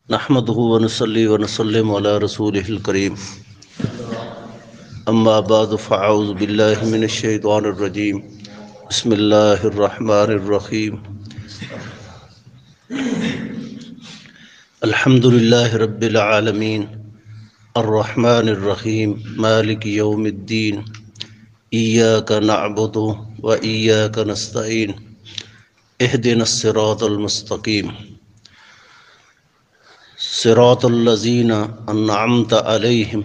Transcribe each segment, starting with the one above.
نحمده ونصلي ونسلم على رسوله الكريم اما بعد فاعوذ بالله من الشيطان الرجيم بسم الله الرحمن الرحيم الحمد لله رب العالمين الرحمن الرحيم مالك يوم الدين إياك نعبد وإياك نستعين اهدنا الصراط المستقيم صراط الذين أنعمت عليهم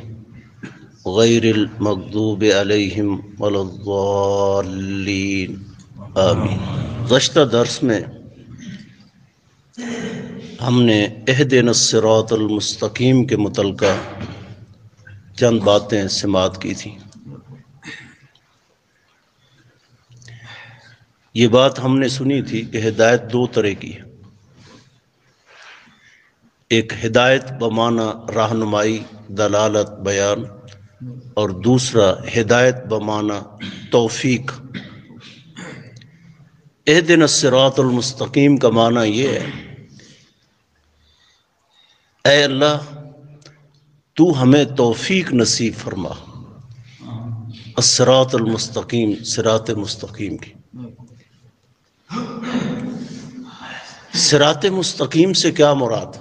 غير المغضوب عليهم ولا الضالين آمین۔ گزشتہ درس میں ہم نے اہدنا الصراط المستقیم کے متعلقہ چند باتیں سماعت کی تھیں۔ یہ بات ہم نے سنی تھی کہ ہدایت دو طرح کی ہے، ایک ہدایت بمعنی رہنمائی، دلالت، بیان، اور دوسرا ہدایت بمعنی توفیق۔ اہدنا الصراط المستقیم کا معنی یہ ہے، اے اللہ تو ہمیں توفیق نصیب فرما، الصراط المستقیم، صراط مستقیم کی۔ صراط مستقیم سے کیا مراد؟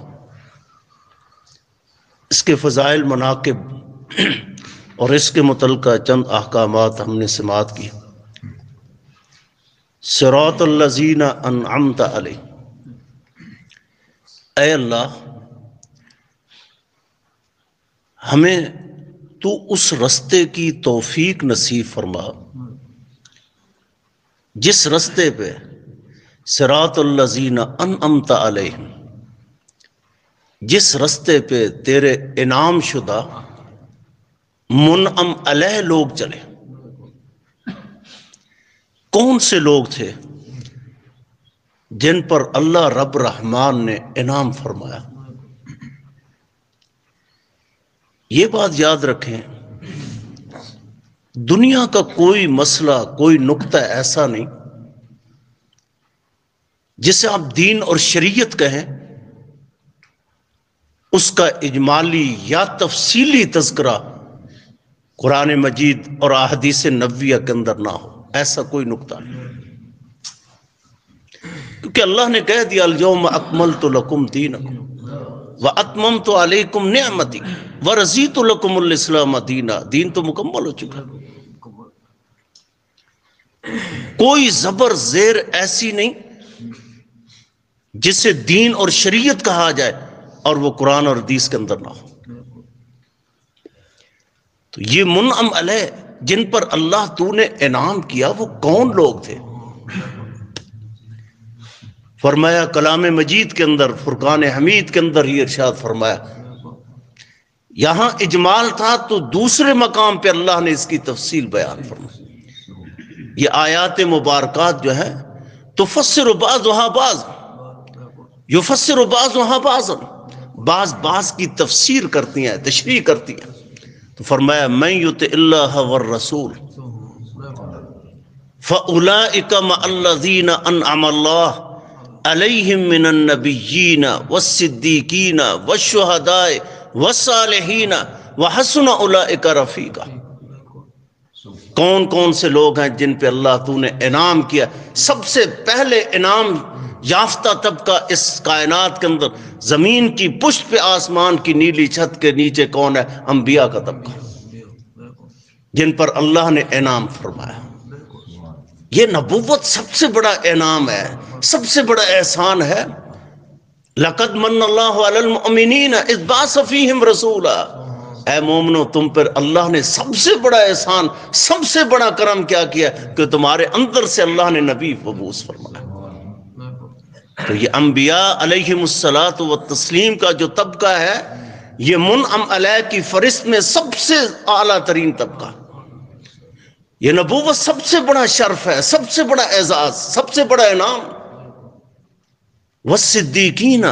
اس کے فضائل، مناقب اور اس کے متعلقہ چند احکامات ہم نے سماعت کی۔ صراط الذین انعمت علیہم، اے اللہ ہمیں تو اس رستے کی توفیق نصیب فرما جس رستے پہ صراط الذین انعمت علیہم، جس رستے پہ تیرے انعام شدہ منعم علیہ لوگ چلے۔ کون سے لوگ تھے جن پر اللہ رب رحمان نے انعام فرمایا؟ یہ بات یاد رکھیں، دنیا کا کوئی مسئلہ، کوئی نقطہ ایسا نہیں جسے آپ دین اور شریعت کہیں، اس کا اجمالی یا تفصیلی تذکرہ قرآن مجید اور احادیث نبویہ کے اندر نہ ہو، ایسا کوئی نقطہ نہیں، کیونکہ اللہ نے کہہ دیا اليوم اکملت لکم دینکم واتممت علیکم نعمتی ورضیت لکم الاسلام دینا۔ دین تو مکمل ہو چکا، کوئی زبر زیر ایسی نہیں جسے دین اور شریعت کہا جائے اور وہ قرآن اور حدیث کے اندر نہ ہو۔ تو یہ منعم علیہ جن پر اللہ تو نے انعام کیا، وہ کون لوگ تھے؟ فرمایا کلام مجید کے اندر، فرقان حمید کے اندر ہی ارشاد فرمایا۔ یہاں اجمال تھا تو دوسرے مقام پہ اللہ نے اس کی تفصیل بیان فرمائی۔ یہ آیات مبارکات جو ہیں تفسر بعضها بعض، یفسر بعضها بعضا، بعض کی تفسیر کرتی ہیں، تشریح کرتی ہیں۔ تو فرمایا من یطع اللہ والرسول فاولئک مع الذین انعم اللہ علیہم من النبیین والصدیقین والشہداء والصالحین وحسن اولئک رفیقا۔ کون کون سے لوگ ہیں جن پہ اللہ تو نے انعام کیا؟ سب سے پہلے انعام یافتہ طبقہ اس کائنات کے اندر، زمین کی پشت پہ آسمان کی نیلی چھت کے نیچے کون ہے؟ انبیاء کا طبقہ، جن پر اللہ نے انعام فرمایا۔ یہ نبوت سب سے بڑا انعام ہے، سب سے بڑا احسان ہے۔ لقد من اللہ علی المؤمنین اذ بعث فیہم رسولا۔ اے مومنو، تم پر اللہ نے سب سے بڑا احسان، سب سے بڑا کرم کیا کیا کہ تمہارے اندر سے اللہ نے نبی مبعوث فرمایا۔ تو یہ انبیاء علیہم الصلاۃ والتسلیم کا جو طبقہ ہے، یہ منعم علیہ کی فہرست میں سب سے اعلیٰ ترین طبقہ۔ یہ نبوت سب سے بڑا شرف ہے، سب سے بڑا اعزاز، سب سے بڑا انعام۔ والصدیقین،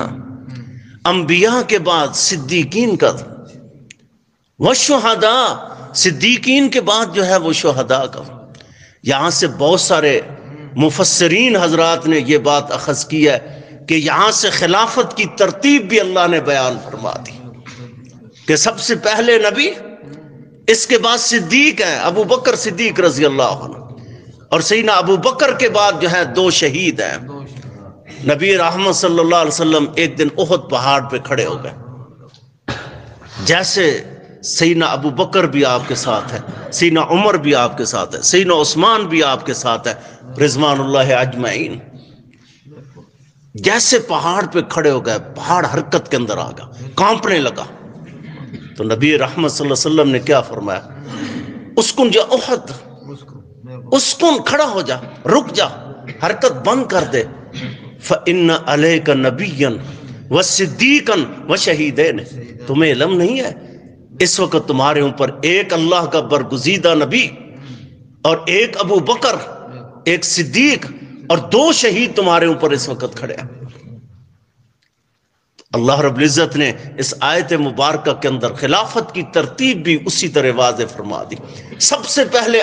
انبیاء کے بعد صدیقین کا، والشہداء، صدیقین کے بعد جو ہے وہ شہداء کا۔ یہاں سے بہت سارے مفسرین حضرات نے یہ بات اخذ کی ہے کہ یہاں سے خلافت کی ترتیب بھی اللہ نے بیان فرما دی کہ سب سے پہلے نبی، اس کے بعد صدیق ہیں، ابو بکر صدیق رضی اللہ عنہ، اور سیدنا ابو بکر کے بعد جو ہے 2 شہید ہیں۔ نبی رحمت صلی اللہ علیہ وسلم ایک دن احد پہاڑ پہ کھڑے ہو گئے، جیسے سیدنا ابو بکر بھی آپ کے ساتھ ہے، سیدنا عمر بھی آپ کے ساتھ ہے، سیدنا عثمان بھی آپ کے ساتھ ہے رضوان اللہ اجمعین، جیسے پہاڑ پہ کھڑے ہو گئے پہاڑ حرکت کے اندر آ گیا، کانپنے لگا۔ تو نبی رحمت صلی اللہ علیہ وسلم نے کیا فرمایا؟ اسکن جا احد، اسکن کھڑا ہو جا، رک جا، حرکت بند کر دے۔ فَإِنَّ عَلَيْكَ نَبِيًّا وَصِدِّيقًا وَشَهِيدَيْنِ، تمہیں علم نہیں ہے اس وقت تمہارے اوپر ایک اللہ کا برگزیدہ نبی اور ایک ابو بکر، ایک صدیق اور 2 شہید تمہارے اوپر اس وقت کھڑے ہیں۔ اللہ رب العزت نے اس آیت مبارکہ کے اندر خلافت کی ترتیب بھی اسی طرح واضح فرما دی۔ سب سے پہلے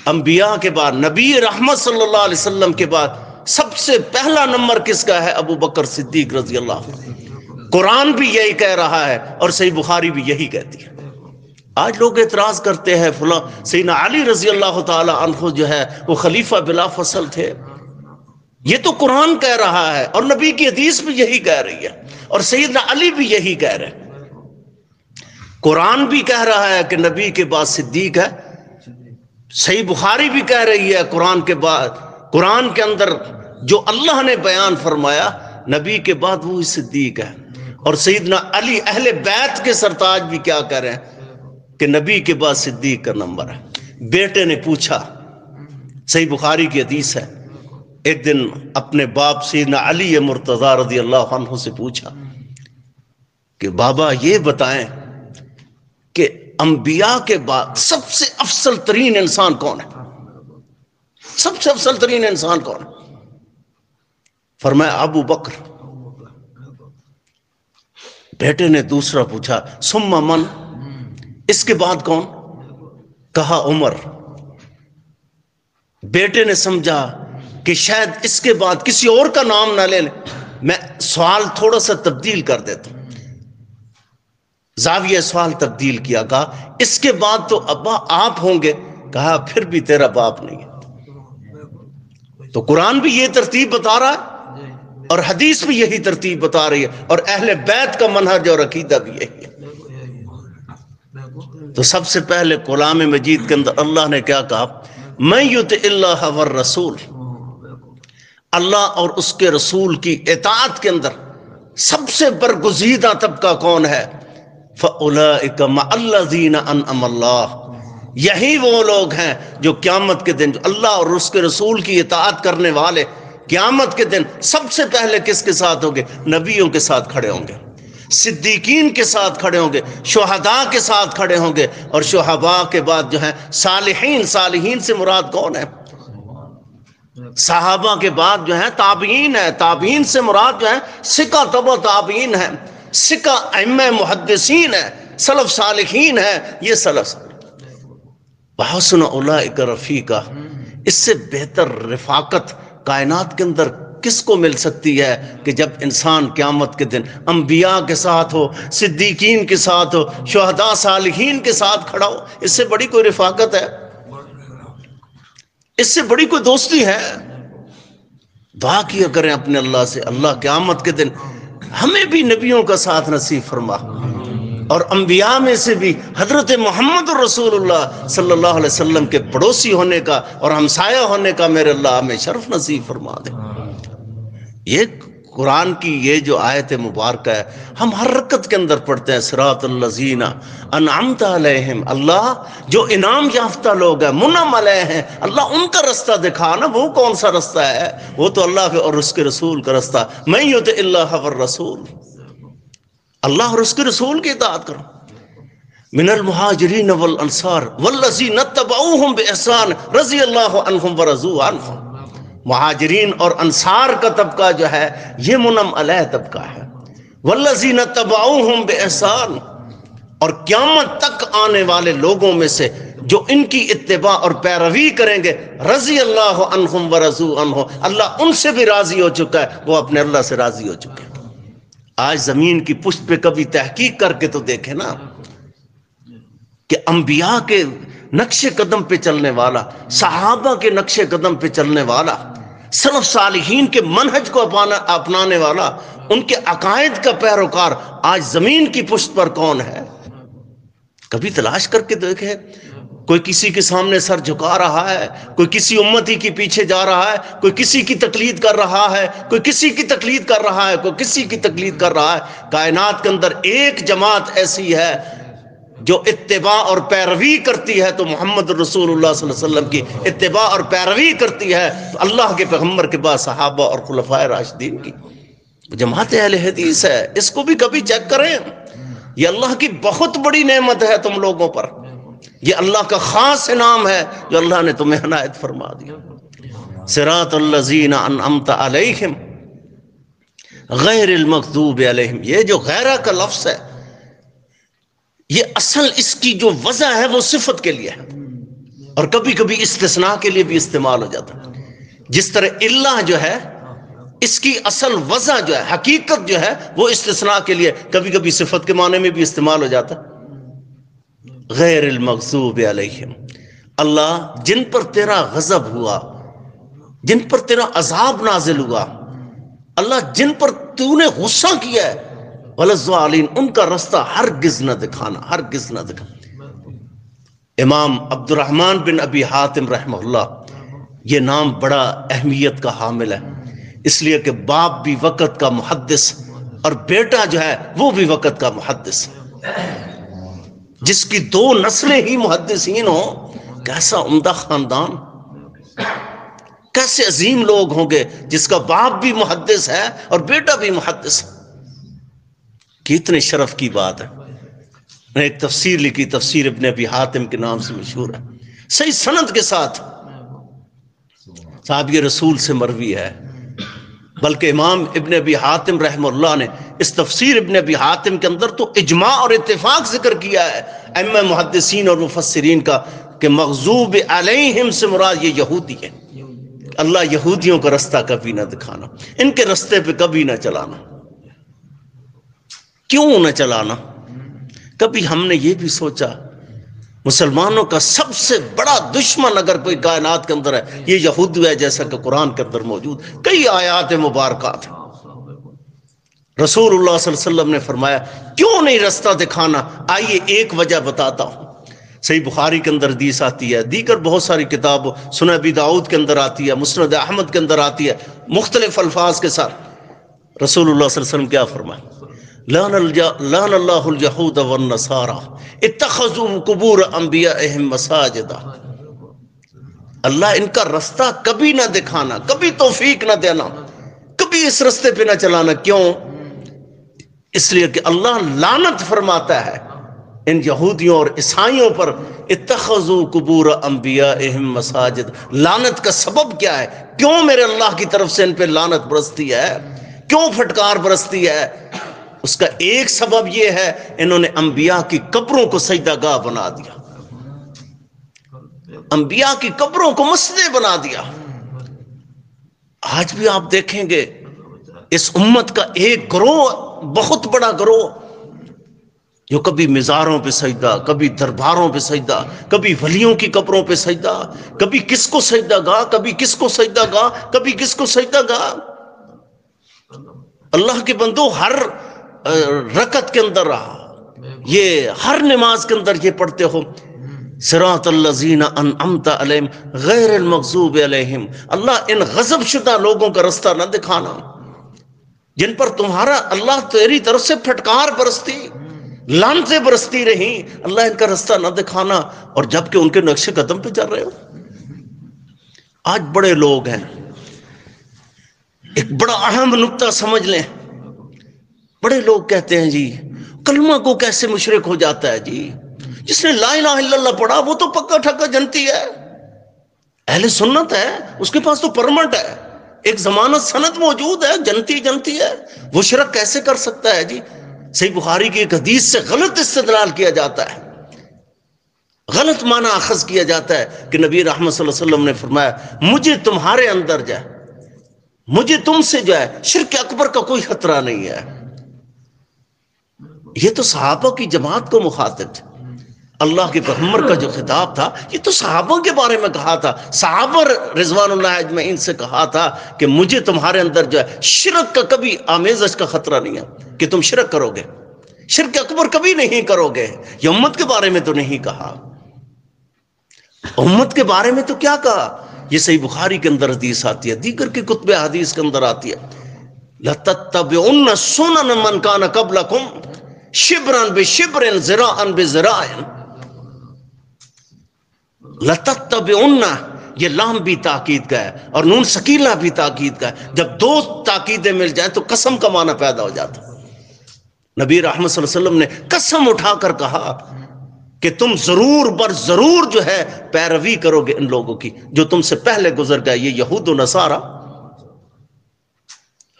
انبیاء کے بعد نبی رحمت صلی اللہ علیہ وسلم کے بعد سب سے پہلا نمبر کس کا ہے؟ ابو بکر صدیق رضی اللہ عنہ۔ قرآن بھی یہی کہہ رہا ہے اور صحیح بخاری بھی یہی کہتی ہے۔ آج لوگ اعتراض کرتے ہیں فلاں سیدنا علی رضی اللہ تعالی عنہ جو ہے وہ خلیفہ بلا فصل تھے، یہ تو قرآن کہہ رہا ہے اور نبی کی حدیث بھی یہی کہہ رہی ہے اور سیدنا علی بھی یہی کہہ رہے ہیں۔ قرآن بھی کہہ رہا ہے کہ نبی کے بعد صدیق ہے، صحیح بخاری بھی کہہ رہی ہے قرآن کے بعد، قرآن کے اندر جو اللہ نے بیان فرمایا نبی کے بعد وہی صدیق ہے۔ اور سیدنا علی اہل بیت کے سرتاج بھی کیا کہہ رہے ہیں کہ نبی کے بعد صدیق کا نمبر ہے۔ بیٹے نے پوچھا، صحیح بخاری کی حدیث ہے، ایک دن اپنے باپ سیدنا علی مرتضیٰ رضی اللہ عنہ سے پوچھا کہ بابا یہ بتائیں کہ انبیاء کے بعد سب سے افضل ترین انسان کون ہے؟ سب سے افضل ترین انسان کون ہے؟ فرمایا ابو بکر۔ بیٹے نے دوسرا پوچھا ثم من، اس کے بعد کون؟ کہا عمر۔ بیٹے نے سمجھا کہ شاید اس کے بعد کسی اور کا نام نہ لے لیں، میں سوال تھوڑا سا تبدیل کر دیتا ہوں، زاویہ سوال تبدیل کیا، کہا اس کے بعد تو ابا آپ ہوں گے، کہا پھر بھی تیرا باپ نہیں ہے۔ تو قرآن بھی یہ ترتیب بتا رہا ہے اور حدیث بھی یہی ترتیب بتا رہی ہے اور اہل بیت کا منہج اور عقیدہ بھی یہی ہے۔ تو سب سے پہلے کلام مجید کے اندر اللہ نے کیا کہا؟ من یطع اللہ والرسول، اللہ اور اس کے رسول کی اطاعت کے اندر سب سے برگزیدہ طبقہ کون ہے؟ فَأُولَئِكَ مَعَ الَّذِينَ أَنْعَمَ اللَّهُ، یہی وہ لوگ ہیں جو قیامت کے دن جو اللہ اور اس کے رسول کی اطاعت کرنے والے قیامت کے دن سب سے پہلے کس کے ساتھ ہوں گے؟ نبیوں کے ساتھ کھڑے ہوں گے، صدیقین کے ساتھ کھڑے ہوں گے، شہداء کے ساتھ کھڑے ہوں گے، اور شہداء کے بعد جو ہیں صالحین۔ صالحین سے مراد کون ہے؟ صحابہ کے بعد جو ہیں تابعین ہے، تابعین سے مراد جو ہیں ثقہ تبع تابعین ہے، ثقہ ائمہ محدثین ہے، سلف صالحین ہے، یہ سلف۔ وحسن اولئک رفیقا، اس سے بہتر رفاقت کائنات کے اندر کس کو مل سکتی ہے کہ جب انسان قیامت کے دن انبیاء کے ساتھ ہو، صدیقین کے ساتھ ہو، شہداء صالحین کے ساتھ کھڑا ہو؟ اس سے بڑی کوئی رفاقت ہے؟ اس سے بڑی کوئی دوستی ہے؟ دعا کیا کریں اپنے اللہ سے، اللہ قیامت کے دن ہمیں بھی نبیوں کا ساتھ نصیب فرما، اور انبیاء میں سے بھی حضرت محمد رسول اللہ صلی اللہ علیہ وسلم کے پڑوسی ہونے کا اور ہمسایہ ہونے کا میرے اللہ ہمیں شرف نصیب فرما دے۔ یہ قرآن کی یہ جو آیت مبارکہ ہے ہم ہر رکعت کے اندر پڑھتے ہیں، صراط الذین انعمت علیہم، اللہ جو انعام یافتہ لوگ ہیں، منعم علیہ ہیں، اللہ ان کا رستہ دکھا نا، وہ کون سا رستہ ہے؟ وہ تو اللہ کے اور اس کے رسول کا رستہ، من یطع اللہ والرسول، اللہ اور اس کے رسول کی اطاعت کرو۔ من المہاجرین والانصار والذین اتبعوہم باحسان رضی اللہ عنہم ورضوا عنہ، مہاجرین اور انصار کا طبقہ جو ہے یہ منعم علیہ طبقہ ہے۔ والذین اتبعوہم باحسان، اور قیامت تک آنے والے لوگوں میں سے جو ان کی اتباع اور پیروی کریں گے رضی اللہ عنہم ورضوا عنہ، اللہ ان سے بھی راضی ہو چکا ہے، وہ اپنے اللہ سے راضی ہو چکے ہیں۔ آج زمین کی پشت پہ کبھی تحقیق کر کے تو دیکھیں نا کہ انبیاء کے نقش قدم پہ چلنے والا، صحابہ کے نقش قدم پہ چلنے والا، سلف صالحین کے منہج کو اپنانے والا، ان کے عقائد کا پیروکار آج زمین کی پشت پر کون ہے؟ کبھی تلاش کر کے دیکھیں۔ کوئی کسی کے سامنے سر جھکا رہا ہے، کوئی کسی امتی کے پیچھے جا رہا ہے، کوئی کسی کی تقلید کر رہا ہے، کوئی کسی کی تقلید کر رہا ہے، کوئی کسی کی تقلید کر رہا ہے۔ کائنات کے اندر ایک جماعت ایسی ہے جو اتباع اور پیروی کرتی ہے تو محمد رسول اللہ صلی اللہ علیہ وسلم کی اتباع اور پیروی کرتی ہے تو اللہ کے پیغمبر کے بعد صحابہ اور خلفائے راشدین کی جماعت اہل حدیث ہے۔ اس کو بھی کبھی چیک کریں، یہ اللہ کی بہت بڑی نعمت ہے تم لوگوں پر، یہ اللہ کا خاص انعام ہے جو اللہ نے تمہیں عنایت فرما دیا۔ صراط الذین انعمت علیہم غیر المغضوب علیہم، یہ جو غیرہ کا لفظ ہے یہ اصل اس کی جو وضع ہے وہ صفت کے لیے ہے، اور کبھی کبھی استثناء کے لیے بھی استعمال ہو جاتا ہے۔ جس طرح اللہ جو ہے اس کی اصل وضع جو ہے، حقیقت جو ہے، وہ استثناء کے لیے کبھی کبھی صفت کے معنی میں بھی استعمال ہو جاتا ہے۔ غیر المغضوب علیہم، اللہ جن پر تیرا غضب ہوا، جن پر تیرا عذاب نازل ہوا، اللہ جن پر تو نے غصہ کیا ہے، وَلَضَّالِينَ، ان کا رستہ ہرگز نہ دکھانا، ہرگز نہ دکھانا۔ امام عبد الرحمن بن ابی حاتم رحمہ اللہ، یہ نام بڑا اہمیت کا حامل ہے، اس لیے کہ باپ بھی وقت کا محدث اور بیٹا جو ہے وہ بھی وقت کا محدث، جس کی 2 نسلیں ہی محدثین ہوں، کیسا عمدہ خاندان، کیسے عظیم لوگ ہوں گے جس کا باپ بھی محدث ہے اور بیٹا بھی محدث ہے۔ کتنے شرف کی بات ہے۔ میں نے ایک تفسیر لکھی، تفسیر ابن ابی حاتم کے نام سے مشہور ہے، صحیح سند کے ساتھ، صحابی رسول سے مروی ہے، بلکہ امام ابن ابی حاتم رحمہ اللہ نے اس تفسیر ابن ابی حاتم کے اندر تو اجماع اور اتفاق ذکر کیا ہے ائمہ محدثین اور مفسرین کا کہ مغضوب علیہم سے مراد یہ یہودی ہے۔ اللہ یہودیوں کا رستہ کبھی نہ دکھانا، ان کے رستے پہ کبھی نہ چلانا۔ کیوں نہ چلانا؟ کبھی ہم نے یہ بھی سوچا مسلمانوں کا سب سے بڑا دشمن اگر کوئی کائنات کے اندر ہے یہ یہودی ہے، جیسا کہ قرآن کے اندر موجود کئی آیات مبارکات ہیں۔ رسول اللہ صلی اللہ علیہ وسلم نے فرمایا کیوں نہیں رستہ دکھانا؟ آئیے ایک وجہ بتاتا ہوں۔ صحیح بخاری کے اندر حدیث آتی ہے، دیگر بہت ساری کتابوں، سنن ابی داؤد کے اندر آتی ہے، مسند احمد کے اندر آتی ہے، مختلف الفاظ کے ساتھ۔ رسول اللہ صلی اللہ علیہ وسلم کیا فرمایا؟ لعن اللہ اليہود والنصارى اتخذوا قبور انبیائہم مساجدا۔ اللہ ان کا رستہ کبھی نہ دکھانا، کبھی توفیق نہ دینا، کبھی اس رستے پہ نہ چلانا۔ کیوں؟ اس لیے کہ اللہ لعنت فرماتا ہے ان یہودیوں اور عیسائیوں پر، اتخذوا قبور انبیائہم مساجد۔ لعنت کا سبب کیا ہے؟ کیوں میرے اللہ کی طرف سے ان پہ لعنت برستی ہے؟ کیوں پھٹکار برستی ہے؟ اس کا ایک سبب یہ ہے انہوں نے انبیاء کی قبروں کو سجدہ گاہ بنا دیا، انبیاء کی قبروں کو مسجدیں بنا دیا۔ آج بھی آپ دیکھیں گے اس امت کا ایک گروہ، بہت بڑا گروہ، جو کبھی مزاروں پہ سجدہ، کبھی درباروں پہ سجدہ، کبھی ولیوں کی قبروں پہ سجدہ، کبھی کس کو سجدہ گاہ، کبھی کس کو سجدہ گاہ، کبھی کس کو سجدہ گاہ۔ اللہ کے بندو، ہر رکعت کے اندر رہا، یہ ہر نماز کے اندر یہ پڑھتے ہو صراط الذین انعمت علیہم غیر المغضوب علیہم۔ اللہ ان غضب شدہ لوگوں کا رستہ نہ دکھانا جن پر تمہارا اللہ تیری طرف سے پھٹکار برستی، لعنتیں برستی رہی، اللہ ان کا رستہ نہ دکھانا، اور جبکہ ان کے نقش قدم پہ چل رہے ہو۔ آج بڑے لوگ ہیں، ایک بڑا اہم نقطہ سمجھ لیں، بڑے لوگ کہتے ہیں جی کلمہ کو کیسے مشرک ہو جاتا ہے؟ جی جس نے لا الہ الا اللہ پڑھا وہ تو پکا ٹھکا جنتی ہے، اہل سنت ہے، اس کے پاس تو پرمنٹ ہے، ایک ضمانت سند موجود ہے، جنتی ہے، وہ شرک کیسے کر سکتا ہے؟ جی صحیح بخاری کی ایک حدیث سے غلط استدلال کیا جاتا ہے، غلط معنی اخذ کیا جاتا ہے کہ نبی رحمت صلی اللہ علیہ وسلم نے فرمایا مجھے تمہارے اندر جو ہے، مجھے تم سے جو ہے شرک اکبر کا کوئی خطرہ نہیں ہے۔ یہ تو صحابہ کی جماعت کو مخاطب تھا۔ اللہ کے پیغمبر کا جو خطاب تھا یہ تو صحابہ کے بارے میں کہا تھا، صحابہ رضوان اللہ اجمعین سے کہا تھا کہ مجھے تمہارے اندر جو ہے شرک کا کبھی آمیزش کا خطرہ نہیں ہے کہ تم شرک کرو گے، شرک اکبر کبھی نہیں کرو گے۔ یہ امت کے بارے میں تو نہیں کہا، امت کے بارے میں تو کیا کہا؟ یہ صحیح بخاری کے اندر حدیث آتی ہے، دیگر کے کتب حدیث کے اندر آتی ہے، لَتَتَّبِعُنَّ سُنَنَ مَنْ كَانَ قَبْلَكُمْ شِبْرًا بِشِبْرٍ ذِرَاعًا بِذِرَاعٍ۔ لَتَتَّبِعُنَّ، یہ لام بھی تاکید کا ہے اور نون سکینہ بھی تاکید کا ہے۔ جب دو تاکیدیں مل جائیں تو قسم کا معنی پیدا ہو جاتا ہے۔ نبی رحمت صلی اللہ علیہ وسلم نے قسم اٹھا کر کہا کہ تم ضرور بر ضرور جو ہے پیروی کرو گے ان لوگوں کی جو تم سے پہلے گزر گئے، یہ یہود و نصارہ،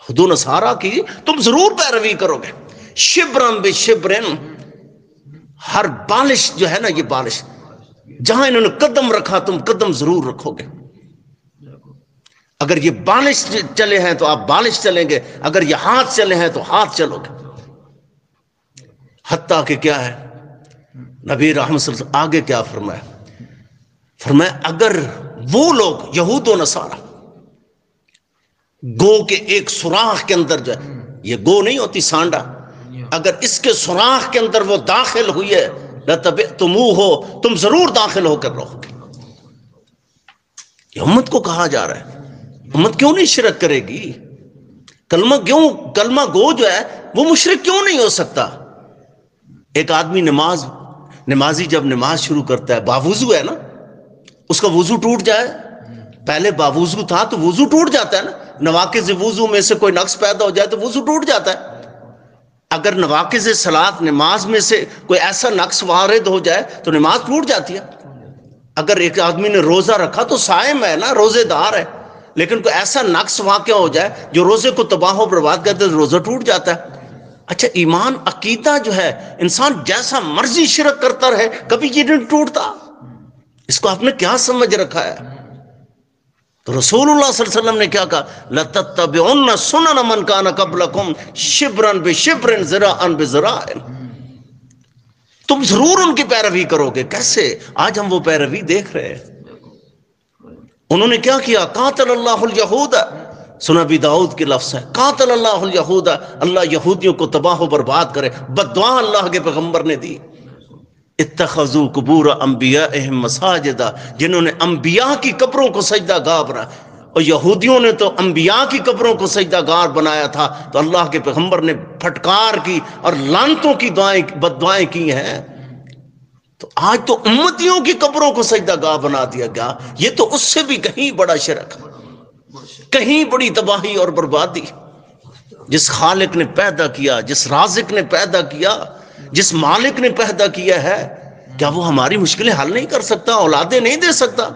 یہود و نصارہ کی تم ضرور پیروی کرو گے۔ شبرن بے شبرن، ہر بالش جو ہے نا، یہ بالش جہاں انہوں نے قدم رکھا تم قدم ضرور رکھو گے۔ اگر یہ بالش چلے ہیں تو آپ بالش چلیں گے، اگر یہ ہاتھ چلے ہیں تو ہاتھ چلو گے۔ حتیٰ کہ کیا ہے نبی رحمت صلی اللہ علیہ وسلم آگے کیا فرمایا؟ فرمایا اگر وہ لوگ یہود و نصارہ گو کے ایک سوراخ کے اندر جو ہے، یہ گو نہیں ہوتی سانڈا، اگر اس کے سوراخ کے اندر وہ داخل ہوئی ہے لَتَبِعْتُمُوهُ، تم ضرور داخل ہو کر رہو گے۔ یہ امت کو کہا جا رہا ہے امت کیوں نہیں شرک کرے گی؟ کلمہ گو جو ہے وہ مشرک کیوں نہیں ہو سکتا؟ ایک آدمی نمازی جب نماز شروع کرتا ہے باوضو ہے نا، اس کا وضو ٹوٹ جائے، پہلے باوضو تھا تو وضو ٹوٹ جاتا ہے نا، نواقض وضو میں سے کوئی نقص پیدا ہو جائے تو وضو ٹوٹ جاتا ہے۔ اگر نواقض صلاۃ نماز میں سے کوئی ایسا نقص وارد ہو جائے تو نماز ٹوٹ جاتی ہے۔ اگر ایک آدمی نے روزہ رکھا تو صائم ہے نا، روزے دار ہے، لیکن کوئی ایسا نقص واقع ہو جائے جو روزے کو تباہ و برباد کرتے تو روزہ ٹوٹ جاتا ہے۔ اچھا ایمان عقیدہ جو ہے انسان جیسا مرضی شرک کرتا رہے کبھی یہ نہیں ٹوٹتا، اس کو آپ نے کیا سمجھ رکھا ہے؟ تو رسول اللہ صلی اللہ علیہ وسلم نے کیا کہا؟ لَتَتَّبِعُنَّ سُنَنَ مَنْ كَانَ قَبْلَكُمْ شِبْرًا بِشِبْرٍ ذِرَاعًا بِذِرَاعٍ، تم ضرور ان کی پیروی کرو گے۔ کیسے؟ آج ہم وہ پیروی دیکھ رہے ہیں۔ انہوں نے کیا کیا؟ قاتل اللہ الیہود، سنبی داؤد کے لفظ ہے، قاتل اللہ الیہود، اللہ یہودیوں کو تباہ و برباد کرے، بد دعا اللہ کے پیغمبر نے دی۔ اتخذوا قبور انبیائہم مساجدا، جنہوں نے انبیاء کی قبروں کو سجدہ گاہ بنایا، اور یہودیوں نے تو انبیاء کی قبروں کو سجدہ گاہ بنایا تھا، تو اللہ کے پیغمبر نے پھٹکار کی اور لعنتوں کی بد دعائیں کی ہیں۔ تو آج تو امتیوں کی قبروں کو سجدہ گاہ بنا دیا گیا، یہ تو اس سے بھی کہیں بڑا شرک، کہیں بڑی تباہی اور بربادی۔ جس خالق نے پیدا کیا، جس رازق نے پیدا کیا، جس مالک نے پیدا کیا ہے، کیا وہ ہماری مشکلیں حل نہیں کر سکتا؟ اولادیں نہیں دے سکتا؟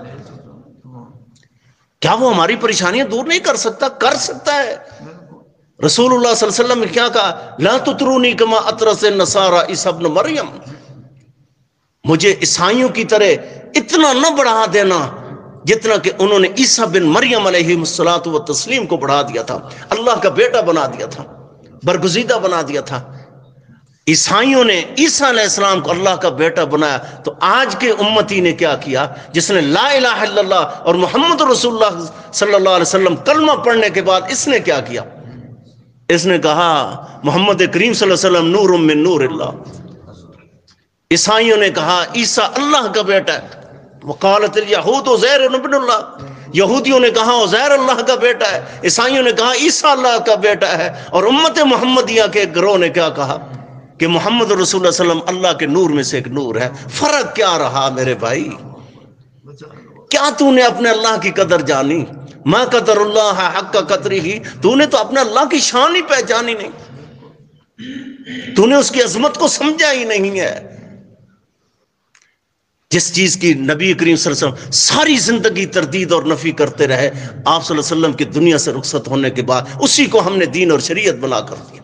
کیا وہ ہماری پریشانیاں دور نہیں کر سکتا؟ کر سکتا ہے۔ رسول اللہ صلی اللہ علیہ وسلم نے کیا کہا؟ لا تطرونی کما اطرس النصارى عیسی ابن مریم، مجھے عیسائیوں کی طرح اتنا نہ بڑھا دینا جتنا کہ انہوں نے عیسیٰ بن مریم علیہ الصلوۃ والتسلیم کو بڑھا دیا تھا، اللہ کا بیٹا بنا دیا تھا، برگزیدہ بنا دیا تھا۔ عیسائیوں نے عیسیٰ علیہ السلام کو اللہ کا بیٹا بنایا، تو آج کے امتی نے کیا کیا؟ جس نے لا الہ الا اللہ اور محمد رسول اللہ صلی اللہ علیہ وسلم کلمہ پڑھنے کے بعد اس نے کیا کیا؟ اس نے کہا محمد کریم صلی اللہ علیہ وسلم نور من نور اللہ۔ عیسائیوں نے کہا عیسیٰ اللہ کا بیٹا ہے، وقالت الیہود عزیر ابن اللہ، یہودیوں نے کہا عزیر اللہ کا بیٹا ہے، عیسائیوں نے کہا عیسیٰ اللہ کا بیٹا ہے، اور امت محمدیہ کے گروہ نے کیا کہا کہ محمد رسول اللہ صلی اللہ علیہ وسلم اللہ کے نور میں سے ایک نور ہے۔ فرق کیا رہا میرے بھائی؟ کیا تو نے اپنے اللہ کی قدر جانی؟ ما قدر اللہ حق قدرہ، تو نے تو اپنے اللہ کی شان ہی پہچانی نہیں، تو نے اس کی عظمت کو سمجھا ہی نہیں ہے۔ جس چیز کی نبی کریم صلی اللہ علیہ وسلم ساری زندگی تردید اور نفی کرتے رہے، آپ صلی اللہ علیہ وسلم کی دنیا سے رخصت ہونے کے بعد اسی کو ہم نے دین اور شریعت بنا کر دیا۔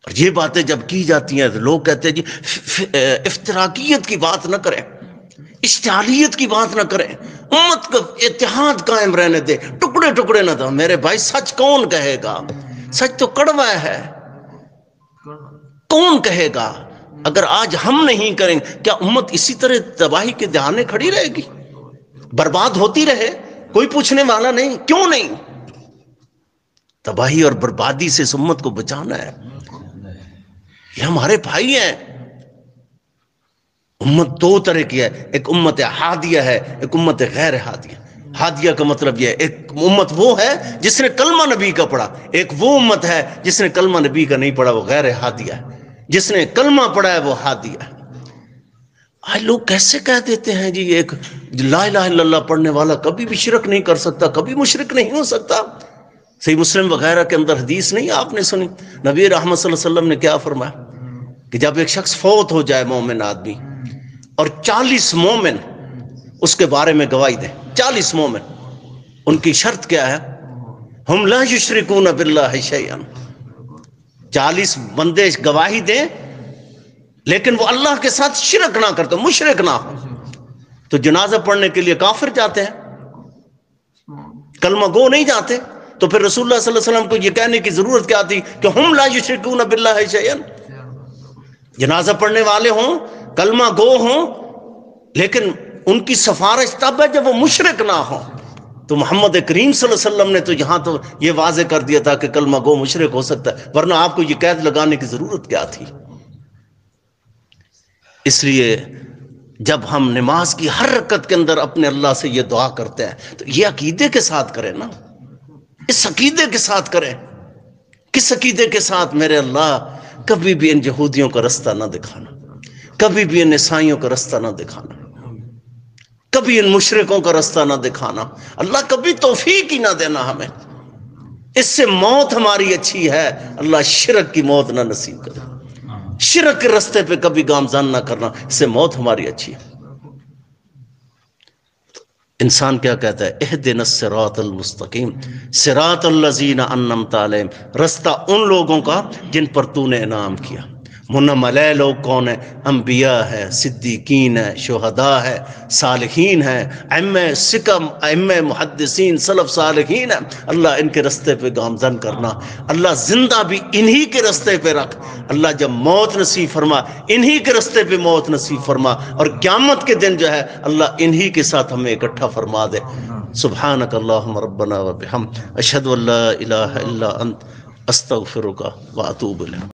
اور یہ باتیں جب کی جاتی ہیں تو لوگ کہتے ہیں جی افتراقیت کی بات نہ کریں، اشتعالیت کی بات نہ کریں، امت کا اتحاد قائم رہنے دے، ٹکڑے ٹکڑے نہ دو۔ میرے بھائی سچ کون کہے گا؟ سچ تو کڑوا ہے، کون کہے گا؟ اگر آج ہم نہیں کریں کیا امت اسی طرح تباہی کے دہانے کھڑی رہے گی، برباد ہوتی رہے؟ کوئی پوچھنے والا نہیں، کیوں نہیں؟ تباہی اور بربادی سے اس امت کو بچانا ہے، یہ ہمارے بھائی ہیں۔ امت دو طرح کی ہے، ایک امت ہادیہ ہے، ایک امت غیر ہادیہ۔ ہادیہ کا مطلب یہ ہے ایک امت وہ ہے جس نے کلمہ نبی کا پڑھا، ایک وہ امت ہے جس نے کلمہ نبی کا نہیں پڑھا، وہ غیر ہادیہ ہے۔ جس نے کلمہ پڑھا ہے وہ ہادیہ ہے۔ آج لوگ کیسے کہہ دیتے ہیں جی ایک لا الہ الا اللہ پڑھنے والا کبھی بھی شرک نہیں کر سکتا، کبھی مشرک نہیں ہو سکتا۔ صحیح مسلم وغیرہ کے اندر حدیث نہیں آپ نے سنی؟ نبی رحمت صلی اللہ علیہ وسلم نے کیا فرمایا کہ جب ایک شخص فوت ہو جائے، مومن آدمی، اور 40 مومن اس کے بارے میں گواہی دیں، 40 مومن، ان کی شرط کیا ہے؟ ہم لا یشرکون باللہ شیئا، 40 بندے گواہی دیں لیکن وہ اللہ کے ساتھ شرک نہ کرتے، مشرک نہ ہو۔ تو جنازہ پڑھنے کے لیے کافر جاتے ہیں، کلمہ گو نہیں جاتے، تو پھر رسول اللہ صلی اللہ علیہ وسلم کو یہ کہنے کی ضرورت کیا تھی کہ ہم لا یشرکون باللہ شیئا؟ جنازہ پڑھنے والے ہوں، کلمہ گو ہوں، لیکن ان کی سفارش تب ہے جب وہ مشرک نہ ہوں۔ تو محمد کریم صلی اللہ علیہ وسلم نے تو یہاں تو یہ واضح کر دیا تھا کہ کلمہ گو مشرک ہو سکتا ہے، ورنہ آپ کو یہ قید لگانے کی ضرورت کیا تھی؟ اس لیے جب ہم نماز کی ہر رکعت کے اندر اپنے اللہ سے یہ دعا کرتے ہیں تو یہ عقیدے کے ساتھ کریں نا، اس عقیدے کے ساتھ کریں۔ کس عقیدے کے ساتھ؟ میرے اللہ کبھی بھی ان یہودیوں کا رستہ نہ دکھانا، کبھی بھی ان عیسائیوں کا رستہ نہ دکھانا، کبھی ان مشرکوں کا رستہ نہ دکھانا۔ اللہ کبھی توفیق ہی نہ دینا ہمیں، اس سے موت ہماری اچھی ہے۔ اللہ شرک کی موت نہ نصیب کرے، شرک کے رستے پہ کبھی گامزن نہ کرنا، اس سے موت ہماری اچھی ہے۔ انسان کیا کہتا ہے؟ اہدنا الصراط المستقیم صراط الذین انعمت علیہم، رستہ ان لوگوں کا جن پر تو نے انعام کیا۔ منعم علیہ لوگ کون ہیں؟ انبیاء ہے، صدیقین ہے، شہداء ہے، صالحین ہے، ائمہ سکم، ائمہ محدثین، سلف صالحین ہے۔ اللہ ان کے رستے پہ گامزن کرنا، اللہ زندہ بھی انہی کے رستے پہ رکھ، اللہ جب موت نصیب فرما انہی کے رستے پہ موت نصیب فرما، اور قیامت کے دن جو ہے اللہ انہی کے ساتھ ہمیں اکٹھا فرما دے۔ سبحانک اللہم ربنا و بحمدک، اشہد ان لا الہ الا انت، استغفرک و اتوب الیک۔